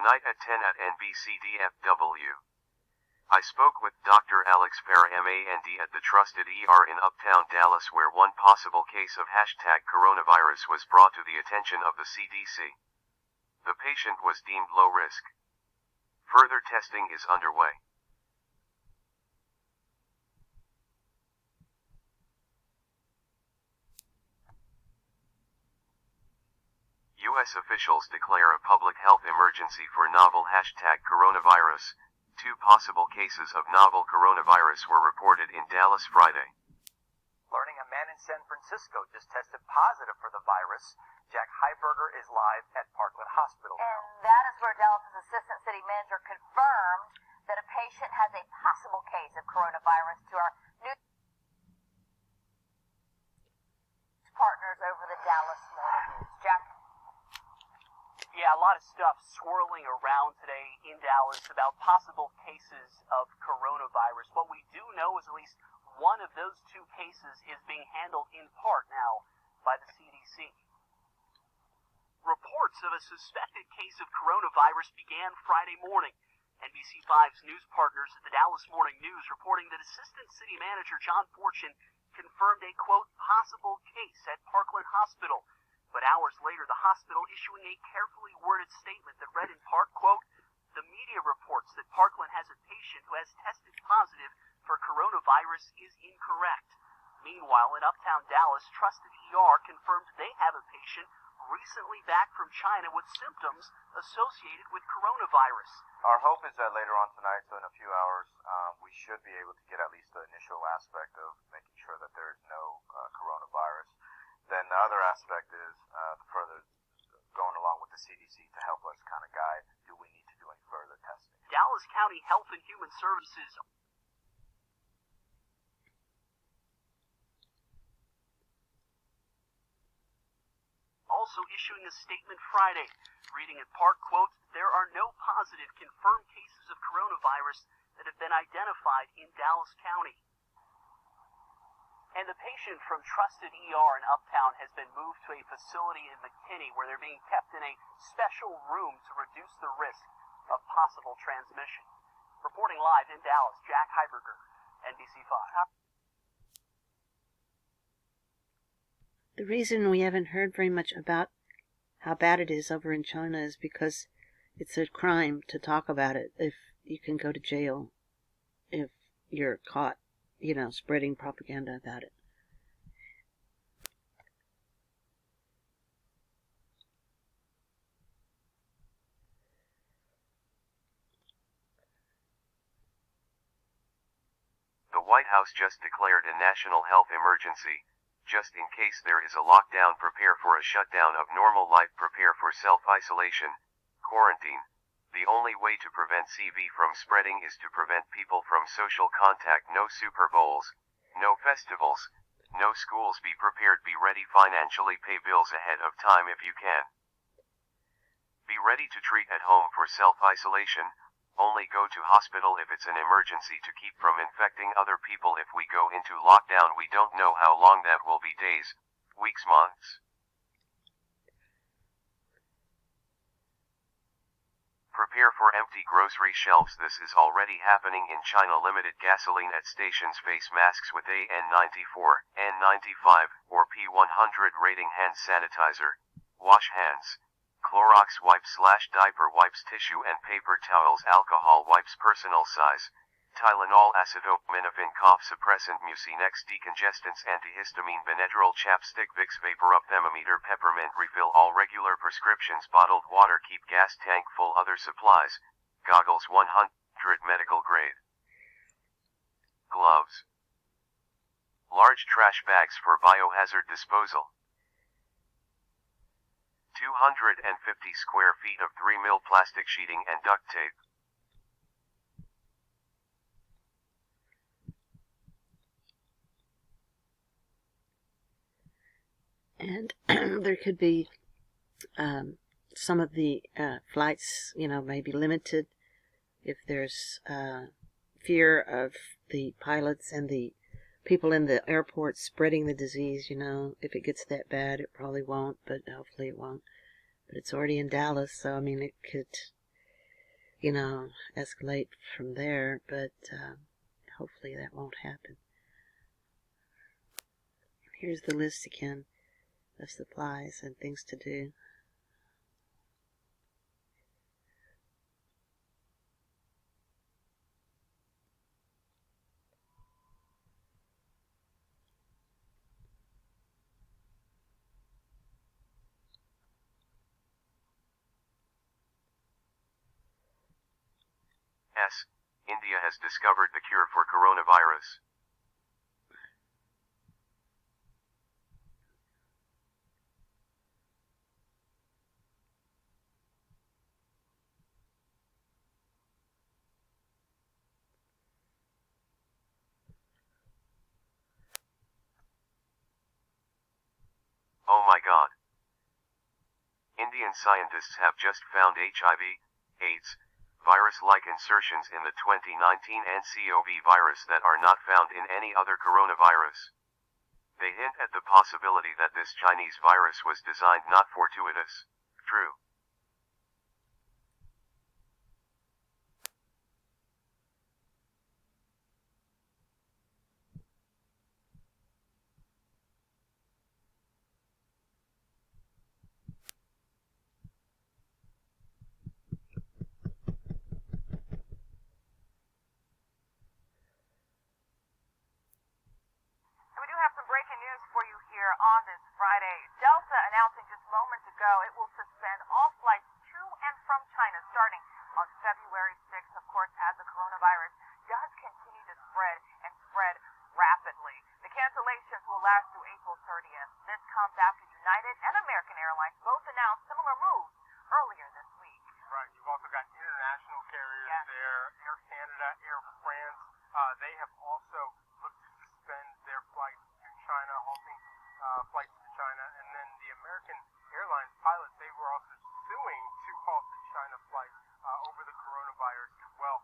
Tonight at 10 at NBCDFW. I spoke with Dr. Alex Parra-MAND at the Trusted ER in Uptown Dallas, where one possible case of #coronavirus was brought to the attention of the CDC. The patient was deemed low risk. Further testing is underway. U.S. officials declare a public health emergency for novel #coronavirus. 2 possible cases of novel coronavirus were reported in Dallas Friday. Learning a man in San Francisco just tested positive for the virus. Jack Heiberger is live at Parkland Hospital. And that is where Dallas's assistant city manager confirmed that a patient has a possible case of coronavirus to our news partners over the Dallas Morning News. Jack? Yeah, a lot of stuff swirling around today in Dallas about possible cases of coronavirus. What we do know is at least one of those 2 cases is being handled in part now by the CDC. Reports of a suspected case of coronavirus began Friday morning. NBC5's news partners at the Dallas Morning News reporting that Assistant City Manager John Fortune confirmed a, quote, possible case at Parkland Hospital. But hours later, the hospital issuing a carefully worded statement that read in part, quote, the media reports that Parkland has a patient who has tested positive for coronavirus is incorrect. Meanwhile, in Uptown Dallas, Trusted ER confirmed they have a patient recently back from China with symptoms associated with coronavirus. Our hope is that later on tonight, so in a few hours, we should be able to get at least the initial aspect of making sure that there is no coronavirus. Then the other aspect is further going along with the CDC to help us kind of guide, do we need to do any further testing? Dallas County Health and Human Services also issuing a statement Friday, reading in part, quote, there are no positive confirmed cases of coronavirus that have been identified in Dallas County. And the patient from Trusted ER in Uptown has been moved to a facility in McKinney where they're being kept in a special room to reduce the risk of possible transmission. Reporting live in Dallas, Jack Heiberger, NBC5. The reason we haven't heard very much about how bad it is over in China is because it's a crime to talk about it. If you can go to jail if you're caught, spreading propaganda about it. The White House just declared a national health emergency. Just in case there is a lockdown, prepare for a shutdown of normal life, prepare for self-isolation, quarantine. The only way to prevent CV from spreading is to prevent people from social contact. No Super Bowls, no festivals, no schools. Be prepared, be ready financially, pay bills ahead of time if you can. Be ready to treat at home for self-isolation. Only go to hospital if it's an emergency to keep from infecting other people. If we go into lockdown, we don't know how long that will be, days, weeks, months. Prepare for empty grocery shelves. This is already happening in China. Limited gasoline at stations. Face masks with a N94, N95, or P100 rating. Hand sanitizer. Wash hands. Clorox wipes/diaper wipes, tissue and paper towels, alcohol wipes, personal size. Tylenol, acetaminophen, cough suppressant, Mucinex, decongestants, antihistamine, Benadryl, chapstick, Vicks VapoRub, thermometer, peppermint refill. All regular prescriptions. Bottled water. Keep gas tank full. Other supplies. Goggles 100 medical grade. Gloves. Large trash bags for biohazard disposal. 250 square feet of 3mm plastic sheeting and duct tape. And there could be some of the flights, may be limited if there's fear of the pilots and the people in the airport spreading the disease. If it gets that bad, it probably won't, but hopefully it won't. But it's already in Dallas, so it escalate from there, but hopefully that won't happen. Here's the list again of supplies and things to do. India has discovered the cure for coronavirus. Oh my God. Indian scientists have just found HIV/AIDS virus-like insertions in the 2019 nCoV virus that are not found in any other coronavirus. They hint at the possibility that this Chinese virus was designed not fortuitous. True. Breaking news for you here on this Friday. Delta announcing just moments ago it will suspend all flights to and from China starting on February 6th, of course, as the coronavirus does continue to spread and spread rapidly. The cancellations will last through April 30th. This comes after United and American Airlines both announced similar moves earlier this week. Right. You've also got international carriers there, Air Canada, Air France. They have also looked to suspend their flights to China, halting flights to China. And then the American Airlines pilots, they were also suing to halt the China flights over the coronavirus as well.